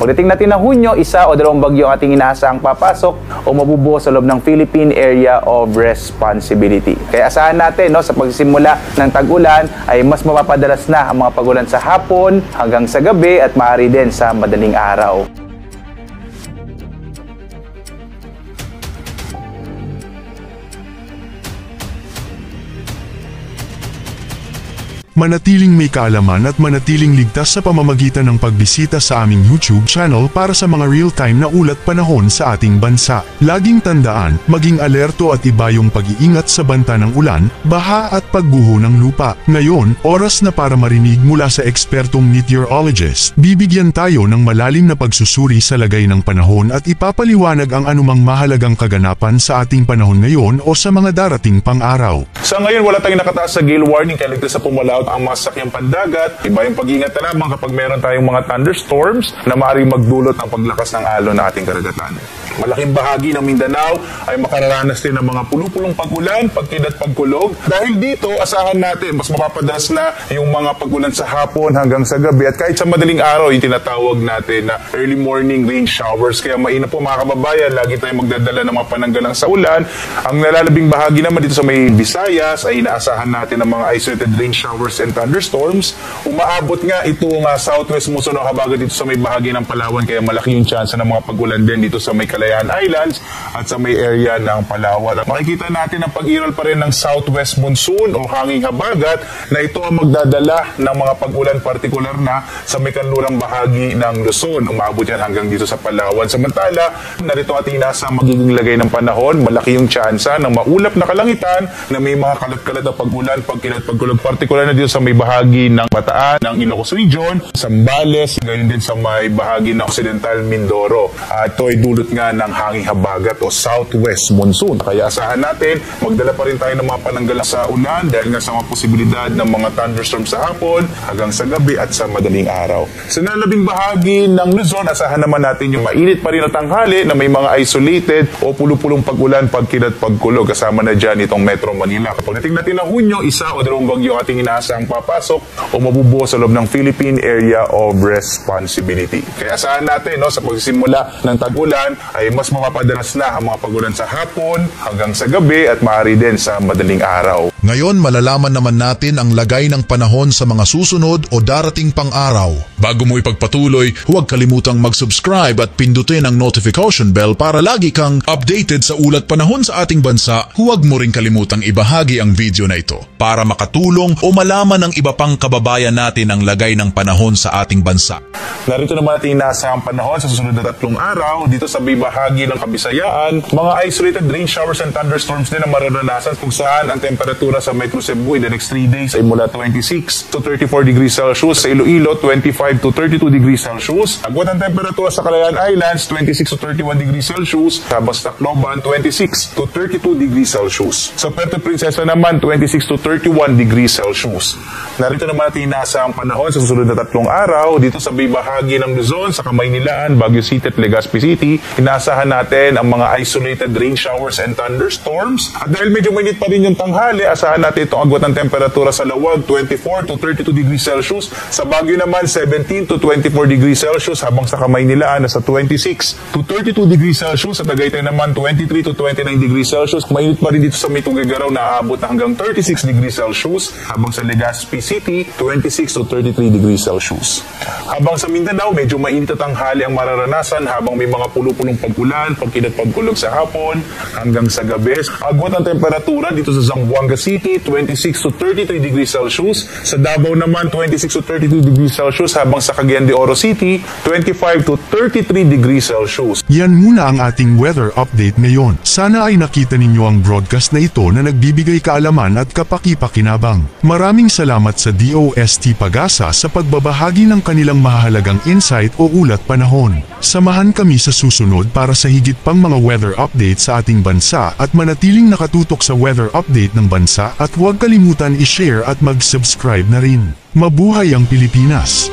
Pagdating natin ng Hunyo, 1 o 2 bagyo ang ating inaasahang papasok o mabubuo sa loob ng Philippine Area of Responsibility. Kaya asahan natin sa pagsisimula ng tag-ulan ay mas mapapadalas na ang mga pag-ulan sa hapon hanggang sa gabi at maaari din sa madaling araw. Manatiling may kaalaman at manatiling ligtas sa pamamagitan ng pagbisita sa aming YouTube channel para sa mga real-time na ulat panahon sa ating bansa. Laging tandaan, maging alerto at iba yung pag-iingat sa banta ng ulan, baha at pagguho ng lupa. Ngayon, oras na para marinig mula sa ekspertong meteorologist. Bibigyan tayo ng malalim na pagsusuri sa lagay ng panahon at ipapaliwanag ang anumang mahalagang kaganapan sa ating panahon ngayon o sa mga darating pang araw. Sa ngayon, wala tayong nakataas sa gale warning kaya ligtas sa pumalaot ang mga sasakyang pandagat. Iba yung pag-iingat na lamang kapag meron tayong mga thunderstorms na maaaring magdulot ang paglakas ng alon ng ating karagatan. Malaking bahagi ng Mindanao ay makararanas din ng mga pulupulong pag-ulan, pagkid at pagkulog. Dahil dito, asahan natin, mas mapapadalas na yung mga pag-ulan sa hapon hanggang sa gabi at kahit sa madaling araw, yung tinatawag natin na early morning rain showers. Kaya mainam po mga kababayan, lagi tayong magdadala ng mga pananggalang sa ulan. Ang nalalabing bahagi naman dito sa may Visayas ay inaasahan natin ng mga isolated rain showers and thunderstorms. Umaabot nga itong southwest Luzon o Habagat dito sa may bahagi ng Palawan, kaya malaki yung chance ng mga pag-ulan din dito sa may Kalayaan Islands at sa may area ng Palawan. At makikita natin ang pag-iral pa rin ng southwest monsoon o hanging habagat na ito ang magdadala ng mga pag-ulan partikular na sa may kanlurang bahagi ng Luzon. Umaabot yan hanggang dito sa Palawan. Samantala, narito ating nasa magiging lagay ng panahon, malaki yung tsansa ng maulap na kalangitan na may mga kalat-kalat na pag-ulan, pagkilat, pagkulog, partikular na dito sa may bahagi ng Bataan, ng Ilocos Region, Zambales, gayon din sa may bahagi ng Occidental Mindoro. At ito ay dulot nga ng hanging habagat o southwest monsoon. Kaya asahan natin, magdala pa rin tayo ng mga pananggalang sa ulan dahil nga sa mga posibilidad ng mga thunderstorm sa hapon hanggang sa gabi at sa madaling araw. Sa nalabing bahagi ng Luzon, asahan naman natin yung mainit pa rin na tanghali na may mga isolated o pulupulong pag-ulan, pagkid at pagkulog. Kasama na dyan itong Metro Manila. Kapag nating natin ng Hunyo, 1 o 2 bagyo ating inaasahang papasok o mabubuo sa loob ng Philippine Area of Responsibility. Kaya asahan natin sa pagsisimula ng tag-ulan ay mas mapapadalas na ang mga pag-ulan sa hapon hanggang sa gabi at maaari din sa madaling araw. Ngayon malalaman naman natin ang lagay ng panahon sa mga susunod o darating pang araw. Bago mo ipagpatuloy, huwag kalimutang mag-subscribe at pindutin ang notification bell para lagi kang updated sa ulat panahon sa ating bansa. Huwag mo rin kalimutang ibahagi ang video na ito para makatulong o malaman ng iba pang kababayan natin ang lagay ng panahon sa ating bansa. Narito naman natin nasa ang panahon sa susunod na 3 araw dito sa bahagi ng Kabisayaan. Mga isolated rain showers and thunderstorms din ang mararanasan kung saan ang temperatura sa Metro Cebu in the next 3 days ay mula 26 to 34 degrees Celsius. Sa Iloilo, 25 to 32 degrees Celsius. Agwat ang temperatura sa Kalayaan Islands, 26 to 31 degrees Celsius. Sa Tacloban, 26 to 32 degrees Celsius. Sa Puerto Princesa naman, 26 to 31 degrees Celsius. Narito naman natin nasa ang panahon sa susunod na 3 araw dito sa bahagi ng Luzon, sa Kamaynilaan, Baguio City at Legazpi City. Inaasahan natin ang mga isolated rain showers and thunderstorms. At dahil medyo mainit pa rin yung tanghali, asahan natin itong agwat ng temperatura sa Lawag, 24 to 32 degrees Celsius. Sa Baguio naman, 17 to 24 degrees Celsius, habang sa Kamaynilaan nasa 26 to 32 degrees Celsius. Sa Tagaytay naman, 23 to 29 degrees Celsius. Mainit pa rin dito sa Tugigaraw na aabot na hanggang 36 degrees Celsius. Habang sa Legazpi City, 26 to 33 degrees Celsius. Habang sa Mindanao, medyo mainit at tanghali ang mararanasan habang may mga pulupulong pag-ulan, pagkid at pagkulog sa hapon hanggang sa gabi. Agwat ang temperatura dito sa Zamboanga City, 26 to 33 degrees Celsius. Sa Davao naman, 26 to 32 degrees Celsius, habang sa Cagayan de Oro City, 25 to 33 degrees Celsius. Yan muna ang ating weather update ngayon. Sana ay nakita ninyo ang broadcast na ito na nagbibigay kaalaman at kapaki-pakinabang. Maraming salamat sa DOST Pag-asa sa pagbabahagi ng kanilang mahalagang insight o ulat panahon. Samahan kami sa susunod para sa higit pang mga weather update sa ating bansa at manatiling nakatutok sa weather update ng bansa, at huwag kalimutan i-share at mag-subscribe na rin. Mabuhay ang Pilipinas!